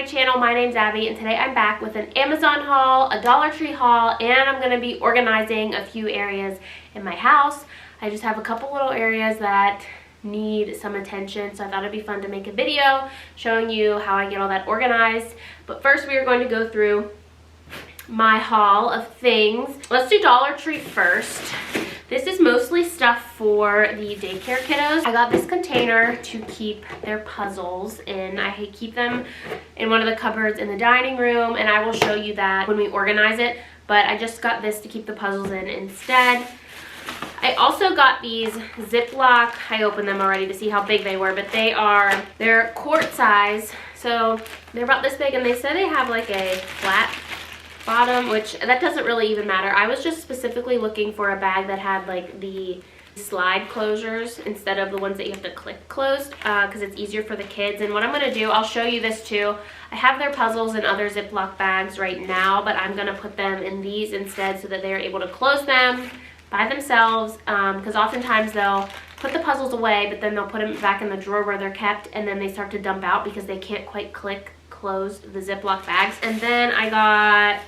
my channel. My name's Abby and today I'm back with an Amazon haul, a Dollar Tree haul, and I'm going to be organizing a few areas in my house. I just have a couple little areas that need some attention, so I thought it'd be fun to make a video showing you how I get all that organized. But first we are going to go through my haul of things. Let's do Dollar Tree first. This is mostly stuff for the daycare kiddos. I got this container to keep their puzzles in. I keep them in one of the cupboards in the dining room, and I will show you that when we organize it. But I just got this to keep the puzzles in instead. I also got these Ziploc. I opened them already to see how big they were, but they're quart size. So they're about this big, and they said they have like a flat bottom, which that doesn't really even matter. I was just specifically looking for a bag that had like the slide closures instead of the ones that you have to click closed, because it's easier for the kids. And what I'm going to do, I'll show you this too. I have their puzzles in other Ziploc bags right now, but I'm going to put them in these instead so that they're able to close them by themselves, because oftentimes they'll put the puzzles away, but then they'll put them back in the drawer where they're kept, and then they start to dump out because they can't quite close the Ziploc bags. And then I got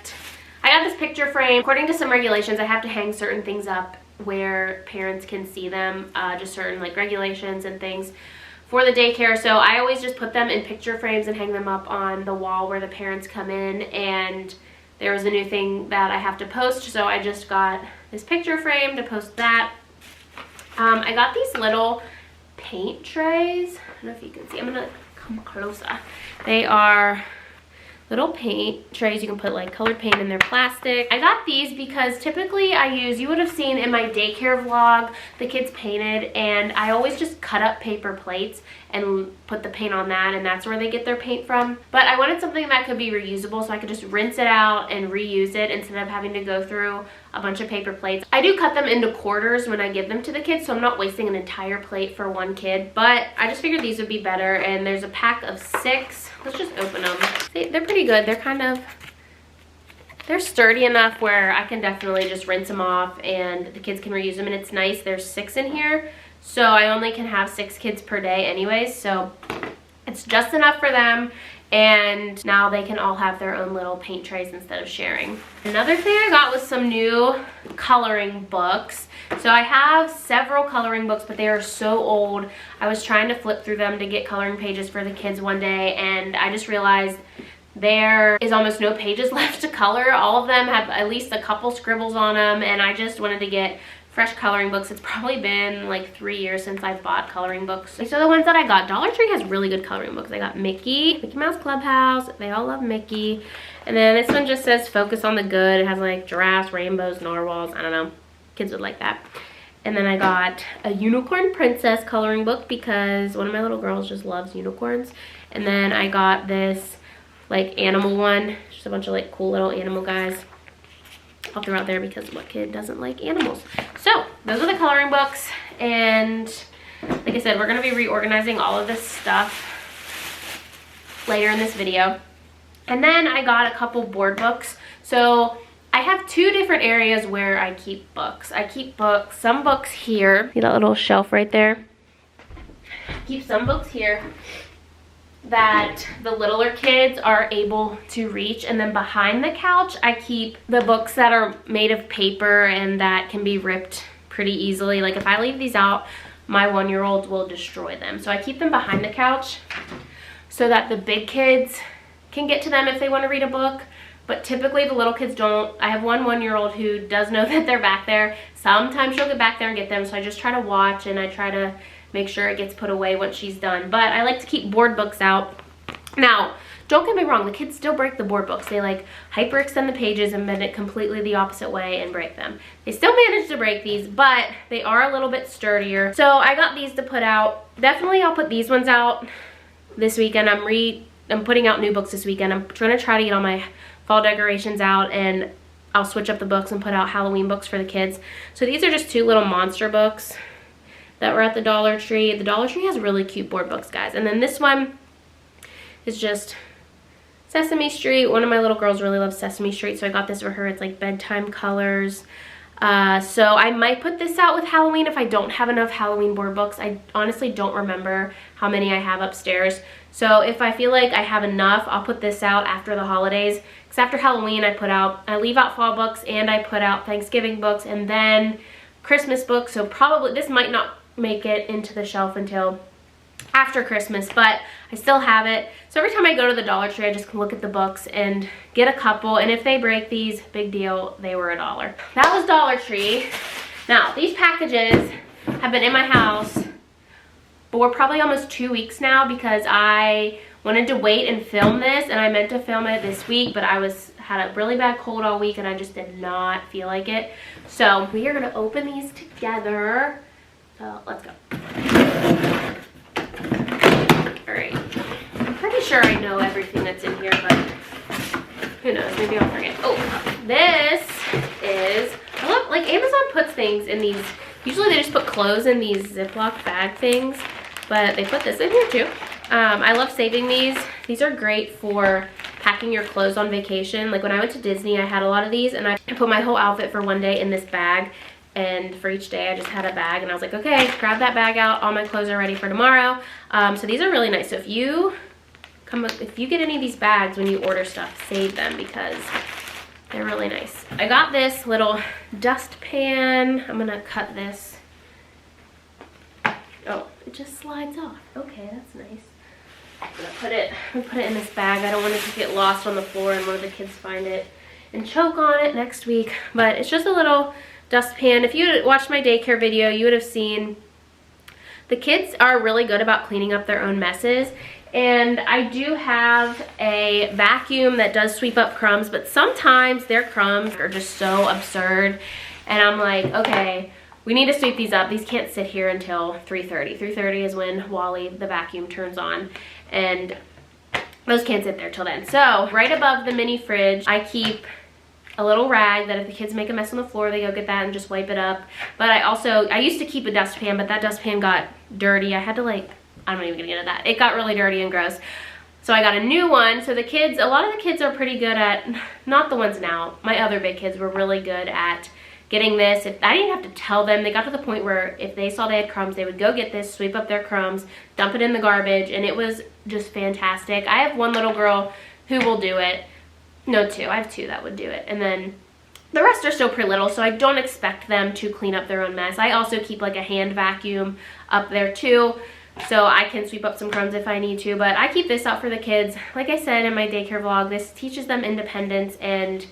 this picture frame. According to some regulations, I have to hang certain things up where parents can see them, just certain like regulations and things for the daycare. So I always just put them in picture frames and hang them up on the wall where the parents come in. And there was a new thing that I have to post, so I just got this picture frame to post that. I got these little paint trays. I don't know if you can see. I'm gonna come closer. They are little paint trays. You can put like colored paint in. Their plastic. I got these because typically you would have seen in my daycare vlog, the kids painted, and I always just cut up paper plates and put the paint on that, and that's where they get their paint from. But I wanted something that could be reusable, so I could just rinse it out and reuse it instead of having to go through a bunch of paper plates. I do cut them into quarters when I give them to the kids, so I'm not wasting an entire plate for one kid, but I just figured these would be better. And there's a pack of 6. Let's just open them. They're pretty good. They're sturdy enough where I can definitely just rinse them off and the kids can reuse them, and it's nice. There's 6 in here, so I only can have 6 kids per day anyways, so it's just enough for them. And now they can all have their own little paint trays instead of sharing. Another thing I got was some new coloring books. So I have several coloring books, but they are so old. I was trying to flip through them to get coloring pages for the kids one day, and I just realized there is almost no pages left to color. All of them have at least a couple scribbles on them, and I just wanted to get fresh coloring books. It's probably been like 3 years since I've bought coloring books. These are the ones that I got. Dollar Tree has really good coloring books. I got Mickey Mouse Clubhouse. They all love Mickey. And then this one just says focus on the good. It has like giraffes, rainbows, narwhals. I don't know. Kids would like that. And then I got a Unicorn Princess coloring book because one of my little girls just loves unicorns. And then I got this like animal one. Just a bunch of like cool little animal guys. I'll throw out there because what kid doesn't like animals? So those are the coloring books, and like I said, we're going to be reorganizing all of this stuff later in this video. And then I got a couple board books. So I have 2 different areas where I keep books. I keep some books here. See that little shelf right there? Keep some books here that the littler kids are able to reach, and then behind the couch I keep the books that are made of paper and that can be ripped pretty easily. Like if I leave these out, my 1-year-old will destroy them. So I keep them behind the couch so that the big kids can get to them if they want to read a book, but typically the little kids don't. I have one 1-year-old who does know that they're back there. Sometimes she'll get back there and get them, so I just try to watch and I try to make sure it gets put away once she's done. But I like to keep board books out. Now, don't get me wrong, the kids still break the board books. They like hyperextend the pages and bend it completely the opposite way and break them. They still manage to break these, but they are a little bit sturdier. So I got these to put out. Definitely I'll put these ones out this weekend. I'm putting out new books this weekend. I'm trying to get all my fall decorations out, and I'll switch up the books and put out Halloween books for the kids. So these are just 2 little monster books that were at the Dollar Tree. The Dollar Tree has really cute board books, guys. And then this one is just Sesame Street. One of my little girls really loves Sesame Street, so I got this for her. It's like bedtime colors. So I might put this out with Halloween if I don't have enough Halloween board books. I honestly don't remember how many I have upstairs. So if I feel like I have enough, I'll put this out after the holidays. Because after Halloween, I leave out fall books and I put out Thanksgiving books and then Christmas books. So probably this might not make it into the shelf until after Christmas, but I still have it. So every time I go to the Dollar Tree, I just can look at the books and get a couple, and if they break these, big deal, they were $1. That was Dollar Tree. Now, these packages have been in my house for probably almost 2 weeks now because I wanted to wait and film this, and I meant to film it this week, but I had a really bad cold all week, and I just did not feel like it. So we are gonna open these together. So let's go. Alright, I'm pretty sure I know everything that's in here, but who knows, maybe I'll forget. Oh, this is, I love, like Amazon puts things in these, usually they just put clothes in these Ziploc bag things, but they put this in here too. I love saving these. These are great for packing your clothes on vacation. Like when I went to Disney, I had a lot of these, and I put my whole outfit for one day in this bag. And for each day I just had a bag, and I was like, okay, grab that bag out, all my clothes are ready for tomorrow. So these are really nice. So if you get any of these bags when you order stuff, save them because they're really nice. I got this little dustpan. I'm gonna cut this. Oh, it just slides off. Okay, that's nice. I'm gonna put it in this bag. I don't want it to get lost on the floor and one of the kids find it and choke on it next week. But it's just a little dustpan. If you watched my daycare video, you would have seen the kids are really good about cleaning up their own messes, and I do have a vacuum that does sweep up crumbs, but sometimes their crumbs are just so absurd, and I'm like, okay, we need to sweep these up. These can't sit here until 3:30. 3:30 is when Wally, the vacuum, turns on, and those can't sit there till then. So right above the mini fridge, I keep a little rag that if the kids make a mess on the floor, they go get that and just wipe it up. But I used to keep a dustpan, but that dustpan got dirty. I had to I'm not even gonna get into that. It got really dirty and gross. So I got a new one. So the kids, a lot of the kids are pretty good at, not the ones now, my other big kids were really good at getting this. If I didn't have to tell them, they got to the point where if they saw they had crumbs, they would go get this, sweep up their crumbs, dump it in the garbage, and it was just fantastic. I have one little girl who will do it. No, two. I have two that would do it. And then the rest are still pretty little, so I don't expect them to clean up their own mess. I also keep like a hand vacuum up there too, so I can sweep up some crumbs if I need to. But I keep this out for the kids. Like I said in my daycare vlog, this teaches them independence, and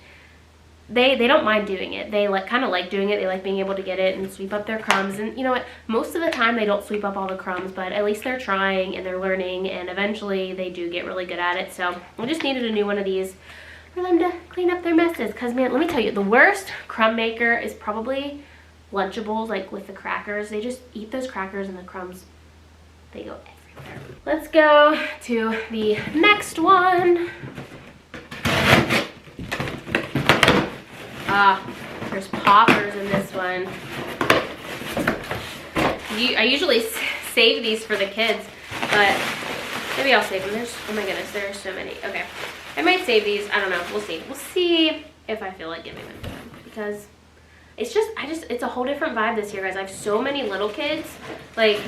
they don't mind doing it. They kind of like doing it. They like being able to get it and sweep up their crumbs. And you know what? Most of the time they don't sweep up all the crumbs, but at least they're trying and they're learning, and eventually they do get really good at it. So I just needed a new one of these for them to clean up their messes, because man, let me tell you, the worst crumb maker is probably Lunchables, like with the crackers. They just eat those crackers and the crumbs, they go everywhere. Let's go to the next one. There's poppers in this one. I usually save these for the kids, but maybe I'll save them. Oh my goodness, there are so many. Okay. I might save these. I don't know. We'll see. We'll see if I feel like giving them to them, because it's just, it's a whole different vibe this year, guys. I have so many little kids. Like,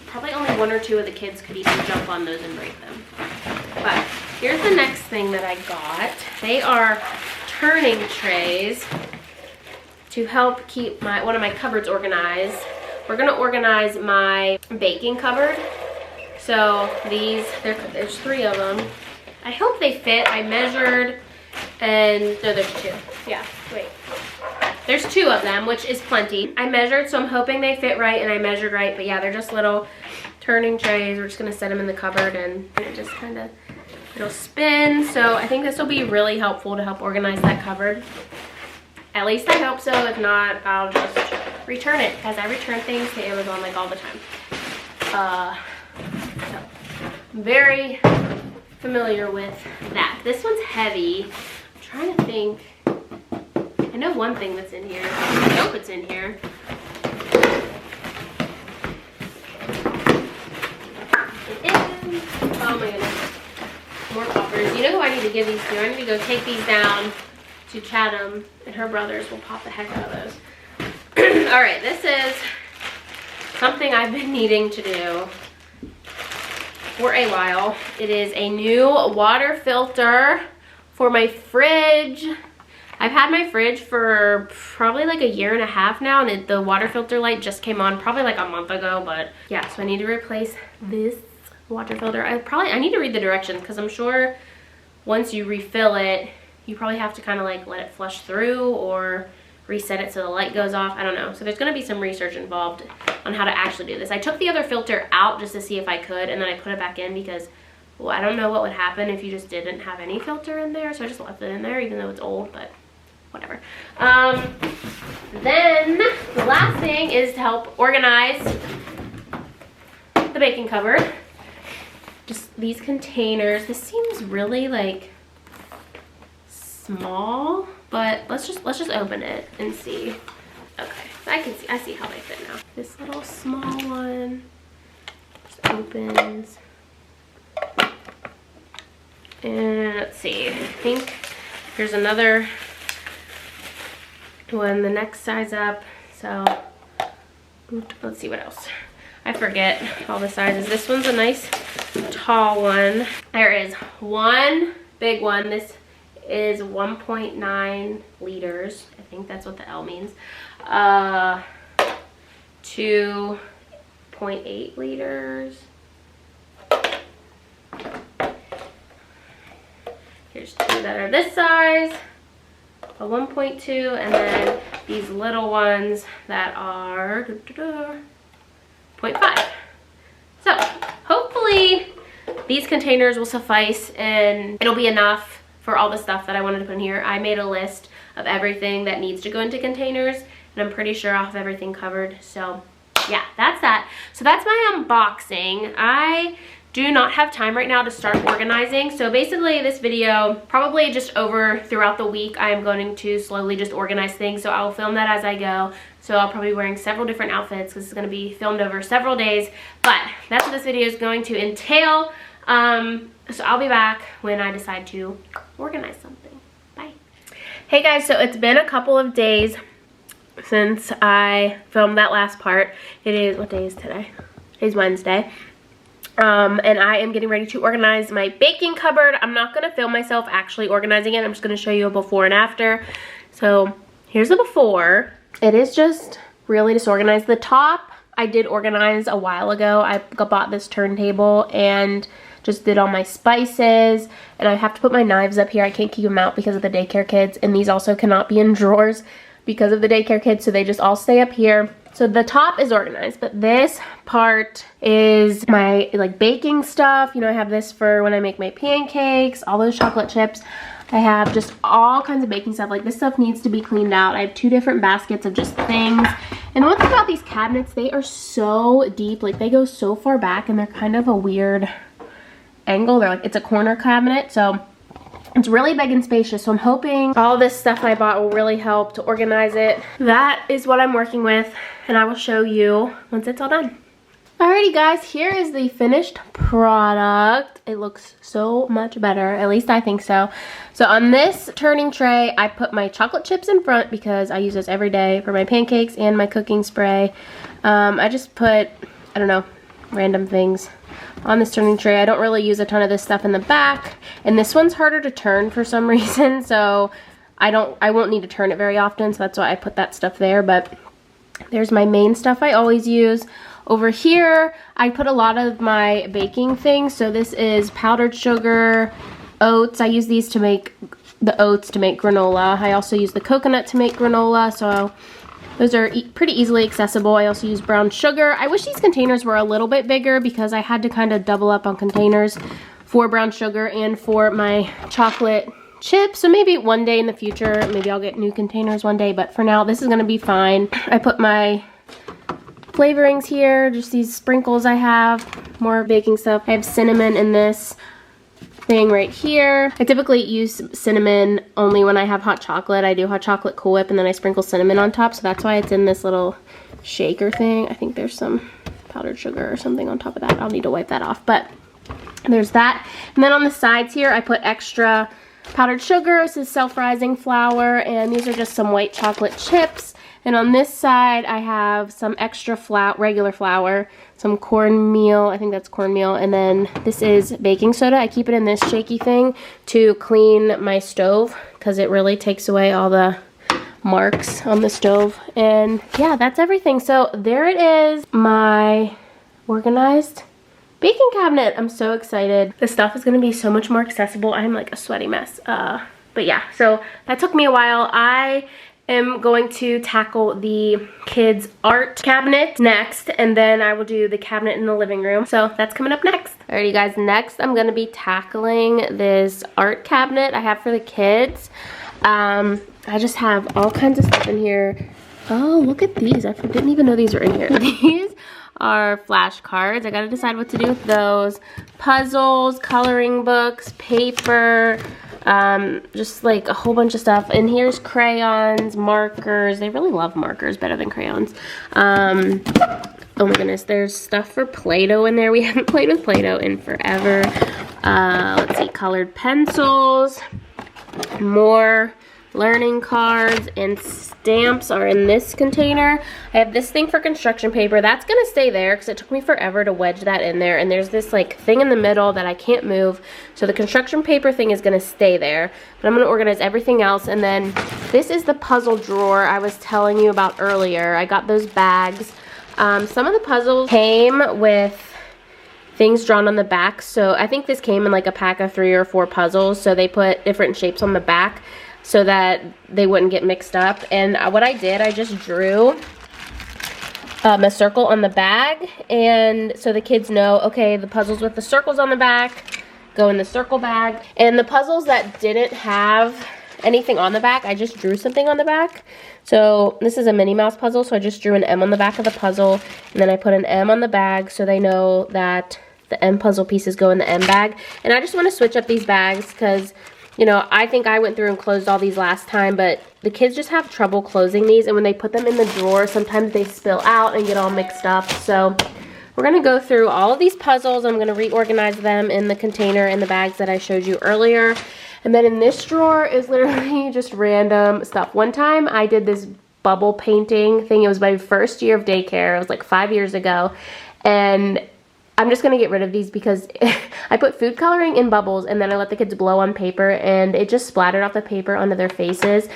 probably only one or two of the kids could even jump on those and break them. But here's the next thing that I got. They are turning trays to help keep one of my cupboards organized. We're gonna organize my baking cupboard. So there's 3 of them. I hope they fit. I measured, and no, there's 2. Yeah, wait. There's 2 of them, which is plenty. I measured, so I'm hoping they fit right, and I measured right. But yeah, they're just little turning trays. We're just gonna set them in the cupboard, and it just kind of, it'll spin. So I think this will be really helpful to help organize that cupboard. At least I hope so. If not, I'll just return it, because I return things to Amazon like all the time. So I'm very familiar with that. This one's heavy. I'm trying to think. I know one thing that's in here. I hope it's in here. It is. Oh my goodness. More poppers. You know who I need to give these to? I need to go take these down to Chatham, and her brothers will pop the heck out of those. All right, this is something I've been needing to do for a while. It is a new water filter for my fridge. I've had my fridge for probably like 1.5 years now, and the water filter light just came on probably like a month ago, but yeah, so I need to replace this water filter. I need to read the directions, because I'm sure once you refill it, you probably have to kind of like let it flush through or reset it so the light goes off. I don't know. So there's going to be some research involved on how to actually do this. I took the other filter out just to see if I could, and then I put it back in because, well, I don't know what would happen if you just didn't have any filter in there. So I just left it in there even though it's old, but whatever. Then the last thing is to help organize the baking cupboard. Just these containers. This seems really like small, but let's just open it and see. Okay, I see how they fit now. This little small one just opens. And let's see, I think here's another one, the next size up. So let's see what else. I forget all the sizes. This one's a nice tall one. There is one big one. This is 1.9 liters. I think that's what the L means. 2.8 liters. Here's two that are this size, a 1.2, and then these little ones that are 0.5. So hopefully these containers will suffice and it'll be enough for all the stuff that I wanted to put in here. I made a list of everything that needs to go into containers, and I'm pretty sure I'll have everything covered. So yeah, that's that. So that's my unboxing. I do not have time right now to start organizing. So basically this video, probably just over throughout the week, I am going to slowly just organize things. So I'll film that as I go. So I'll probably be wearing several different outfits because it's going to be filmed over several days. But that's what this video is going to entail. So I'll be back when I decide to organize something. Bye. Hey guys, so it's been a couple of days since I filmed that last part. It is, what day is today? Today's Wednesday. And I am getting ready to organize my baking cupboard. I'm not going to film myself actually organizing it. I'm just going to show you a before and after. So here's the before. It is just really disorganized. The top I did organize a while ago. I bought this turntable and just did all my spices. And I have to put my knives up here. I can't keep them out because of the daycare kids. And these also cannot be in drawers because of the daycare kids. So they just all stay up here. So the top is organized, but this part is my like baking stuff. You know, I have this for when I make my pancakes, all those chocolate chips. I have just all kinds of baking stuff. Like this stuff needs to be cleaned out. I have 2 different baskets of just things. And one thing about these cabinets, they are so deep. Like they go so far back and they're kind of a weird angle. They're like, it's a corner cabinet. So it's really big and spacious, so I'm hoping all this stuff I bought will really help to organize it. That is what I'm working with, and I will show you once it's all done. Alrighty guys, here is the finished product. It looks so much better, at least I think so. So on this turning tray, I put my chocolate chips in front because I use those every day for my pancakes and my cooking spray. I just put, I don't know, random things on this turning tray. I don't really use a ton of this stuff in the back, and this one's harder to turn for some reason, so I won't need to turn it very often, so that's why I put that stuff there. But there's my main stuff I always use. Over here I put a lot of my baking things. So this is powdered sugar, oats. I use these to make the oats to make granola. I also use the coconut to make granola, so those are pretty easily accessible. I also use brown sugar. I wish these containers were a little bit bigger because I had to kind of double up on containers for brown sugar and for my chocolate chips. So maybe one day in the future, maybe I'll get new containers one day, but for now, this is gonna be fine. I put my flavorings here, just these sprinkles I have, more baking stuff. I have cinnamon in this thing right here. I typically use cinnamon only when I have hot chocolate. I do hot chocolate Cool Whip and then I sprinkle cinnamon on top, so that's why it's in this little shaker thing. I think there's some powdered sugar or something on top of that. I'll need to wipe that off, but there's that. And then on the sides here, I put extra powdered sugar. This is self-rising flour, and these are just some white chocolate chips. And on this side, I have some extra regular flour, some cornmeal, I think that's cornmeal, and then this is baking soda. I keep it in this shaky thing to clean my stove because it really takes away all the marks on the stove. And yeah, that's everything. So there it is, my organized baking cabinet. I'm so excited. This stuff is going to be so much more accessible. I'm like a sweaty mess. But yeah, so that took me a while. I am going to tackle the kids' art cabinet next, and then I will do the cabinet in the living room. So that's coming up next. Alrighty guys, next I'm gonna be tackling this art cabinet I have for the kids. I just have all kinds of stuff in here. Oh, look at these. I didn't even know these were in here. These are flashcards. I gotta decide what to do with those. Puzzles, coloring books, paper, just like a whole bunch of stuff. And here's crayons, markers. They really love markers better than crayons. Oh my goodness, there's stuff for Play-Doh in there. We haven't played with Play-Doh in forever. Let's see, colored pencils, more learning cards, and stamps are in this container. I have this thing for construction paper. That's gonna stay there because it took me forever to wedge that in there, and there's this like thing in the middle that I can't move, so the construction paper thing is gonna stay there, but I'm gonna organize everything else. And then this is the puzzle drawer I was telling you about earlier. I got those bags. Some of the puzzles came with things drawn on the back, so I think this came in like a pack of 3 or 4 puzzles, so they put different shapes on the back so that they wouldn't get mixed up. And what I did, I just drew a circle on the bag, and so the kids know, okay, the puzzles with the circles on the back go in the circle bag. And the puzzles that didn't have anything on the back, I just drew something on the back. So this is a Minnie Mouse puzzle, so I just drew an M on the back of the puzzle, and then I put an M on the bag so they know that the M puzzle pieces go in the M bag. And I just want to switch up these bags because, you know, I think I went through and closed all these last time, but the kids just have trouble closing these, and when they put them in the drawer, sometimes they spill out and get all mixed up. So we're going to go through all of these puzzles. I'm going to reorganize them in the container in the bags that I showed you earlier. And then in this drawer is literally just random stuff. One time I did this bubble painting thing. It was my first year of daycare. It was like 5 years ago. And I'm just going to get rid of these because I put food coloring in bubbles, and then I let the kids blow on paper, and it just splattered off the paper onto their faces.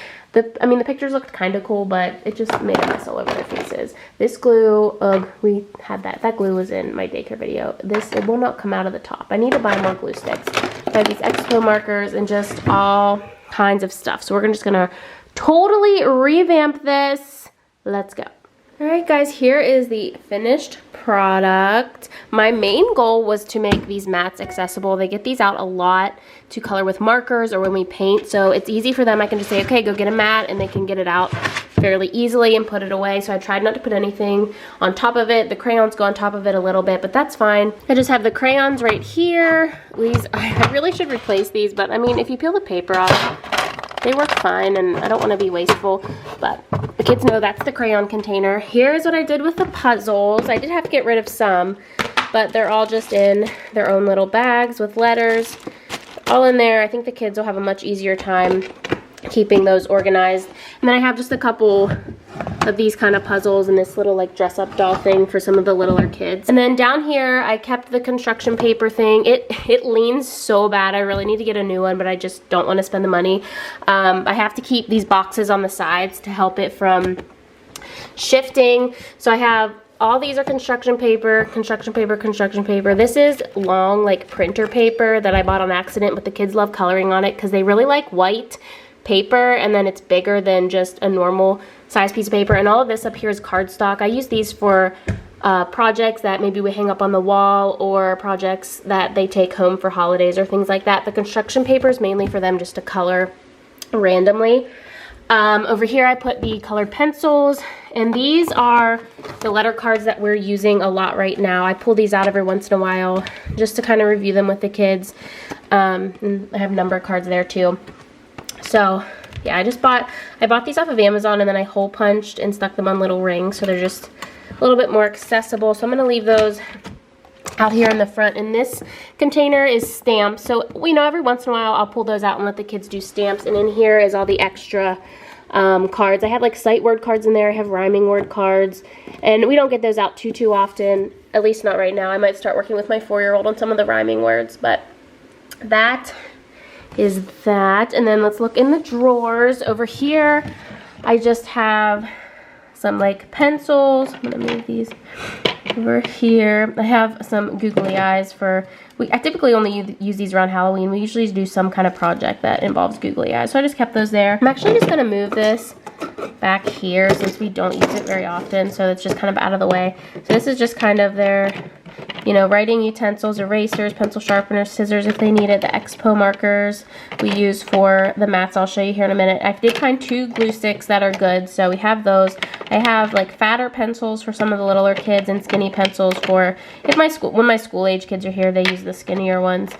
I mean, the pictures looked kind of cool, but it just made a mess all over their faces. This glue, we had that. That glue was in my daycare video. It will not come out of the top. I need to buy more glue sticks. I have these Expo markers and just all kinds of stuff. So we're just going to totally revamp this. Let's go. Alright guys, here is the finished product. My main goal was to make these mats accessible. They get these out a lot to color with markers or when we paint, so it's easy for them. I can just say, okay, go get a mat, and they can get it out fairly easily and put it away. So I tried not to put anything on top of it. The crayons go on top of it a little bit, but that's fine. I just have the crayons right here. These, I really should replace these, but I mean, if you peel the paper off, they work fine, and I don't want to be wasteful, but the kids know that's the crayon container. Here's what I did with the puzzles. I did have to get rid of some, but they're all just in their own little bags with letters. All in there. I think the kids will have a much easier time keeping those organized. And then I have just a couple of these kind of puzzles and this little like dress-up doll thing for some of the littler kids. And then down here, I kept the construction paper thing. It leans so bad. I really need to get a new one, but I just don't want to spend the money. I have to keep these boxes on the sides to help it from shifting. So I have all these are construction paper, construction paper, construction paper. This is long like printer paper that I bought on accident, but the kids love coloring on it because they really like white paper, and then it's bigger than just a normal size piece of paper. And all of this up here is cardstock. I use these for projects that maybe we hang up on the wall, or projects that they take home for holidays or things like that. The construction paper is mainly for them just to color randomly. Over here I put the colored pencils, and these are the letter cards that we're using a lot right now. I pull these out every once in a while just to kind of review them with the kids. And I have number cards there too. So yeah, I bought these off of Amazon, and then I hole punched and stuck them on little rings, so they're just a little bit more accessible. So I'm going to leave those out here in the front. And this container is stamps. So, you know, every once in a while I'll pull those out and let the kids do stamps. And in here is all the extra cards. I have like sight word cards in there. I have rhyming word cards. And we don't get those out too often. At least not right now. I might start working with my 4-year-old on some of the rhyming words. But that is that. And then let's look in the drawers. Over here, I just have some like pencils. I'm gonna move these over here. I have some googly eyes for, I typically only use these around Halloween. We usually do some kind of project that involves googly eyes. So I just kept those there. I'm actually just gonna move this back here since we don't use it very often. So it's just kind of out of the way. So this is just kind of their, you know, writing utensils, erasers, pencil sharpeners, scissors if they need it, the Expo markers we use for the mats I'll show you here in a minute. I did find 2 glue sticks that are good, so we have those. I have like fatter pencils for some of the littler kids and skinny pencils for if when my school age kids are here, they use the skinnier ones.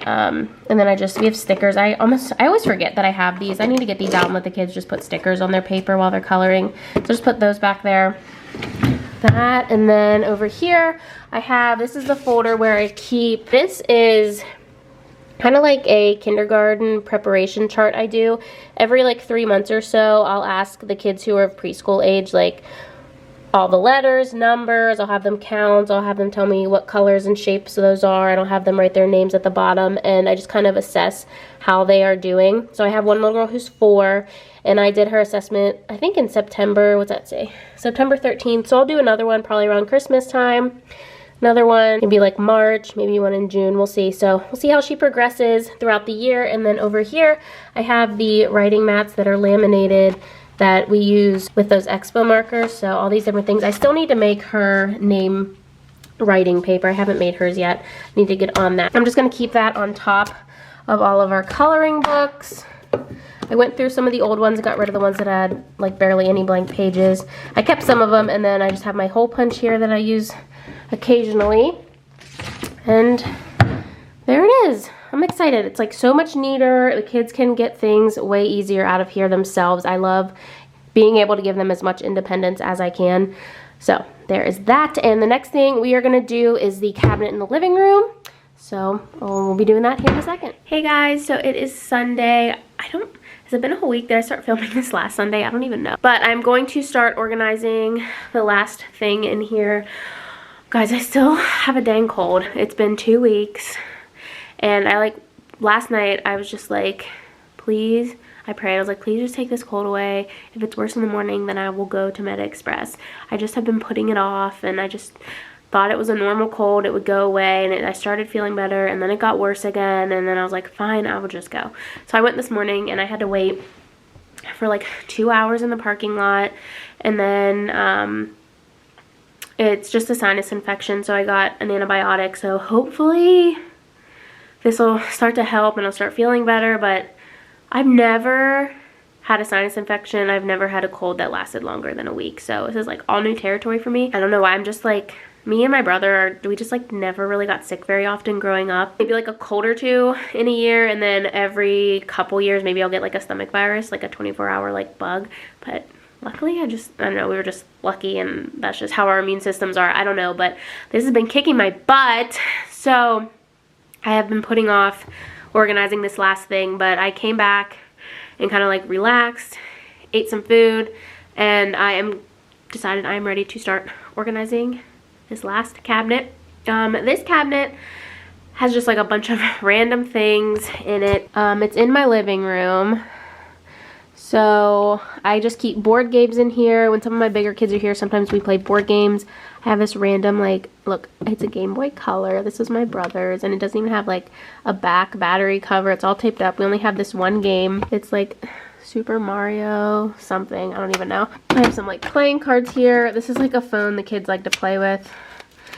And then we have stickers. I always forget that I have these. I need to get these out and let the kids just put stickers on their paper while they're coloring. So just put those back there. That, and then over here I have, this is the folder where I keep, this is kind of like a kindergarten preparation chart I do. Every like 3 months or so, I'll ask the kids who are of preschool age, like all the letters, numbers, I'll have them count, I'll have them tell me what colors and shapes those are, and I'll have them write their names at the bottom, and I just kind of assess how they are doing. So I have one little girl who's 4, and I did her assessment, I think in September, what's that say? September 13th, so I'll do another one probably around Christmas time. Another one, maybe like March, maybe one in June, we'll see. So we'll see how she progresses throughout the year. And then over here, I have the writing mats that are laminated that we use with those Expo markers. So all these different things. I still need to make her name writing paper. I haven't made hers yet. Need to get on that. I'm just gonna keep that on top of all of our coloring books. I went through some of the old ones and got rid of the ones that had like barely any blank pages. I kept some of them, and then I just have my hole punch here that I use occasionally. And there it is. I'm excited. It's like so much neater. The kids can get things way easier out of here themselves. I love being able to give them as much independence as I can. So there is that. And the next thing we are going to do is the cabinet in the living room. So we'll be doing that here in a second. Hey guys, so it is Sunday. Has it been a whole week? Did I start filming this last Sunday? I don't even know. But I'm going to start organizing the last thing in here. Guys, I still have a dang cold. It's been 2 weeks. And last night I was just like, please, I prayed. I was like, please just take this cold away. If it's worse in the morning, then I will go to Med Express. I just have been putting it off, and I just thought it was a normal cold. It would go away, and I started feeling better, and then it got worse again, and then I was like, fine, I will just go. So I went this morning, and I had to wait for like 2 hours in the parking lot, and then it's just a sinus infection, so I got an antibiotic, so hopefully this will start to help and I'll start feeling better. But I've never had a sinus infection. I've never had a cold that lasted longer than a week, so this is like all new territory for me. I don't know why. I'm just like, me and my brother, we just like never really got sick very often growing up. Maybe like a cold or two in a year, and then every couple years maybe I'll get like a stomach virus, like a 24-hour like bug. But luckily I don't know, we were just lucky, and that's just how our immune systems are. I don't know, but this has been kicking my butt. So I have been putting off organizing this last thing, but I came back and kind of like relaxed, ate some food, and decided I am ready to start organizing this last cabinet. This cabinet has just like a bunch of random things in it. It's in my living room. So I just keep board games in here. When some of my bigger kids are here, sometimes we play board games. I have this random, like, look, it's a Game Boy Color. This is my brother's, and it doesn't even have like a back battery cover. It's all taped up. We only have this one game. It's like Super Mario something. I don't even know. I have some like playing cards here. This is like a phone the kids like to play with.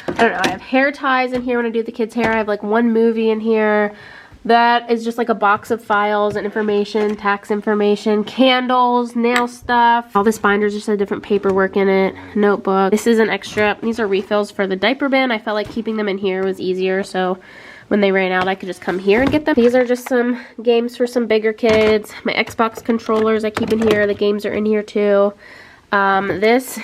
I don't know. I have hair ties in here when I do the kids' hair. I have like one movie in here. That is just like a box of files and information, tax information, candles, nail stuff. All this binders just had different paperwork in it, notebook. This is an extra. These are refills for the diaper bin. I felt like keeping them in here was easier, so when they ran out I could just come here and get them. These are just some games for some bigger kids. My Xbox controllers I keep in here. The games are in here too. This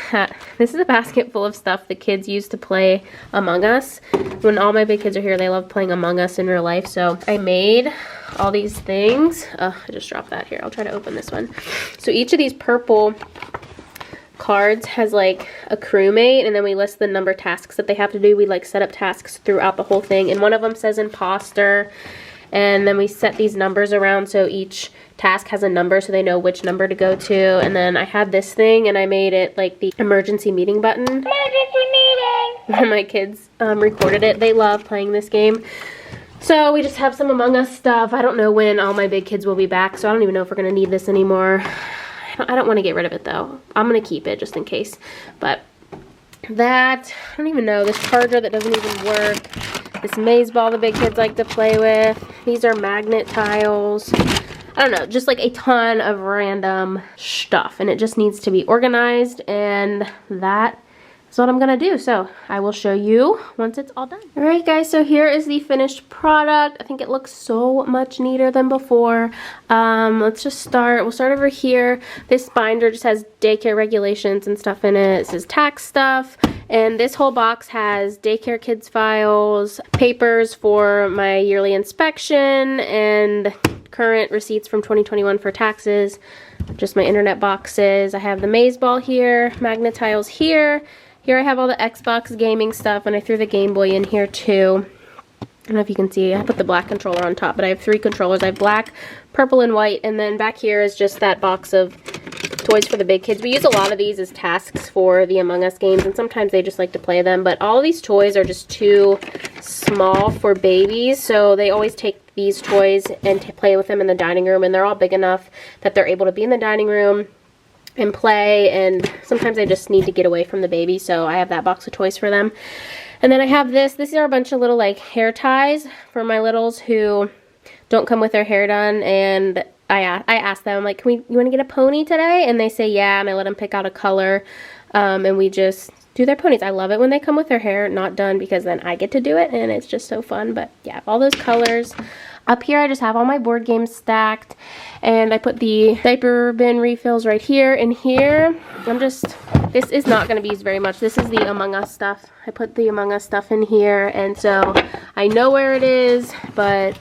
is a basket full of stuff the kids use to play Among Us. When all my big kids are here, they love playing Among Us in real life. So I made all these things. I just dropped that here. I'll try to open this one. So each of these purple cards has like a crewmate, and then we list the number tasks that they have to do. We like set up tasks throughout the whole thing, and one of them says imposter, and then we set these numbers around so each task has a number so they know which number to go to. And then I had this thing and I made it like the emergency meeting button. Emergency meeting! My kids recorded it. They love playing this game. So we just have some Among Us stuff. I don't know when all my big kids will be back, so I don't even know if we're going to need this anymore. I don't want to get rid of it though. I'm going to keep it just in case. But that, I don't even know, this charger that doesn't even work. This maze ball the big kids like to play with. These are magnet tiles. I don't know, just like a ton of random stuff, and it just needs to be organized, and that is what I'm gonna do. So I will show you once it's all done. All right guys, so here is the finished product. I think it looks so much neater than before. Let's just start. We'll start over here. This binder just has daycare regulations and stuff in it. This is tax stuff, and this whole box has daycare kids files, papers for my yearly inspection, and current receipts from 2021 for taxes, just my internet boxes. I have the maze ball here, magnet tiles here. Here I have all the Xbox gaming stuff, and I threw the Game Boy in here too. I don't know if you can see, I put the black controller on top, but I have 3 controllers. I have black, purple, and white, and then back here is just that box of toys for the big kids. We use a lot of these as tasks for the Among Us games, and sometimes they just like to play them, but all of these toys are just too small for babies, so they always take these toys and play with them in the dining room, and they're all big enough that they're able to be in the dining room and play, and sometimes they just need to get away from the baby, so I have that box of toys for them. And then I have this. These are a bunch of little like hair ties for my littles who don't come with their hair done, and I asked them, like, you want to get a pony today? And they say yeah, and I let them pick out a color, and we just do their ponies. I love it when they come with their hair not done, because then I get to do it, and it's just so fun. But yeah, all those colors. Up here I just have all my board games stacked, and I put the diaper bin refills right here. And here, this is not going to be used very much. This is the Among Us stuff. I put the Among Us stuff in here, and so I know where it is, but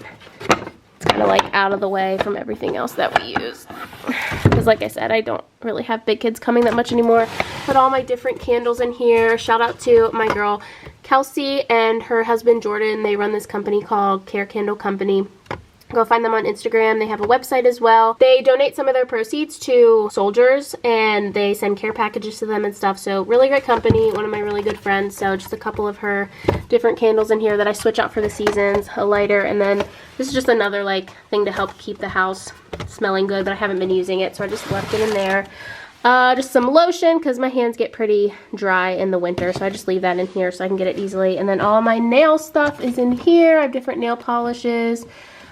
it's kind of like out of the way from everything else that we use. Because like I said, I don't really have big kids coming that much anymore. Put all my different candles in here. Shout out to my girl Kelsey and her husband Jordan. They run this company called Care Candle Company. Go find them on Instagram. They have a website as well. They donate some of their proceeds to soldiers, and they send care packages to them and stuff. So really great company, one of my really good friends. So just a couple of her different candles in here that I switch out for the seasons, a lighter, and then this is just another like thing to help keep the house smelling good, but I haven't been using it, so I just left it in there. Just some lotion, because my hands get pretty dry in the winter, so I just leave that in here so I can get it easily. And then all my nail stuff is in here. I have different nail polishes.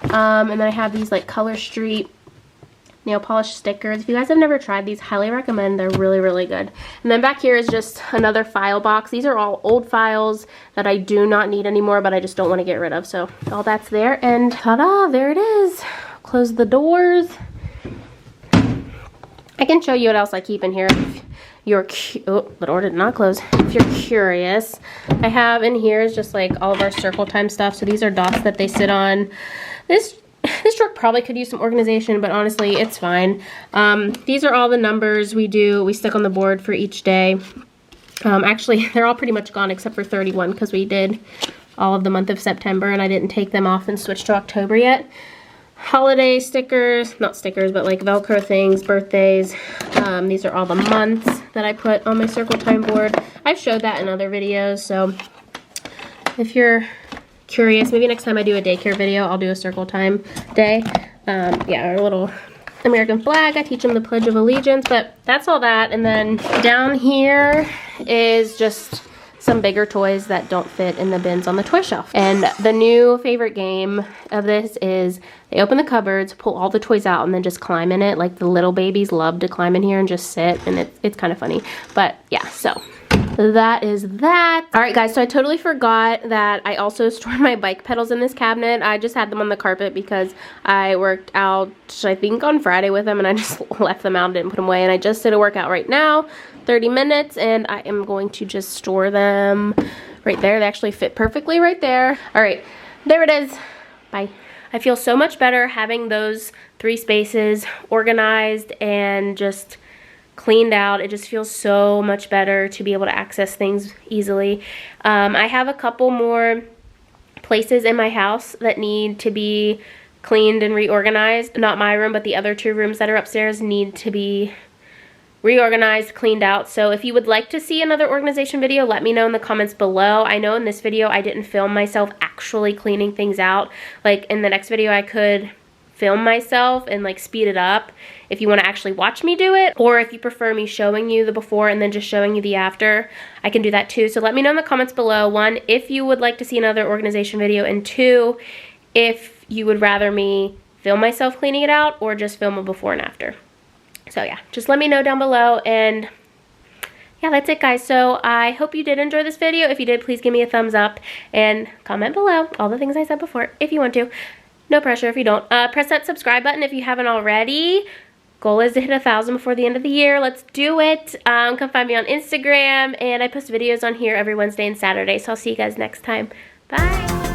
And then I have these like Color Street nail polish stickers. If you guys have never tried these, highly recommend. They're really, really good. And then back here is just another file box. These are all old files that I do not need anymore, but I just don't want to get rid of. So all that's there, and ta-da, there it is. Close the doors. I can show you what else I keep in here if you're oh, the door did not close. If you're curious, I have in here is just like all of our circle time stuff. So these are dots that they sit on. This truck probably could use some organization, but honestly, it's fine. These are all the numbers we stick on the board for each day. Actually, they're all pretty much gone except for 31, because we did all of the month of September, and I didn't take them off and switch to October yet. Holiday stickers, not stickers, but like Velcro things, birthdays. These are all the months that I put on my circle time board. I've showed that in other videos, so if you're curious, maybe next time I do a daycare video, I'll do a circle time day. Yeah, our little American flag. I teach them the Pledge of Allegiance, but that's all that. And then down here is just some bigger toys that don't fit in the bins on the toy shelf. And the new favorite game of this is they open the cupboards, pull all the toys out, and then just climb in it. Like the little babies love to climb in here and just sit, and it's kind of funny. But yeah, so that is that. All right, guys, so I totally forgot that I also stored my bike pedals in this cabinet. I just had them on the carpet because I worked out, I think, on Friday with them, and I just left them out and didn't put them away. And I just did a workout right now, 30 minutes, and I am going to just store them right there. They actually fit perfectly right there. All right, there it is. Bye. I feel so much better having those 3 spaces organized and just cleaned out. It just feels so much better to be able to access things easily. I have a couple more places in my house that need to be cleaned and reorganized. Not my room, but the other 2 rooms that are upstairs need to be reorganized, cleaned out. So if you would like to see another organization video, let me know in the comments below. I know in this video I didn't film myself actually cleaning things out. Like in the next video I could film myself and like speed it up if you want to actually watch me do it, or if you prefer me showing you the before and then just showing you the after, I can do that too. So let me know in the comments below, 1, if you would like to see another organization video, and 2, if you would rather me film myself cleaning it out or just film a before and after. So yeah, just let me know down below, and yeah, that's it, guys. So I hope you did enjoy this video. If you did, please give me a thumbs up and comment below all the things I said before if you want to. No pressure if you don't. Press that subscribe button if you haven't already. Goal is to hit 1,000 before the end of the year. Let's do it. Come find me on Instagram, and I post videos on here every Wednesday and Saturday. So I'll see you guys next time. Bye.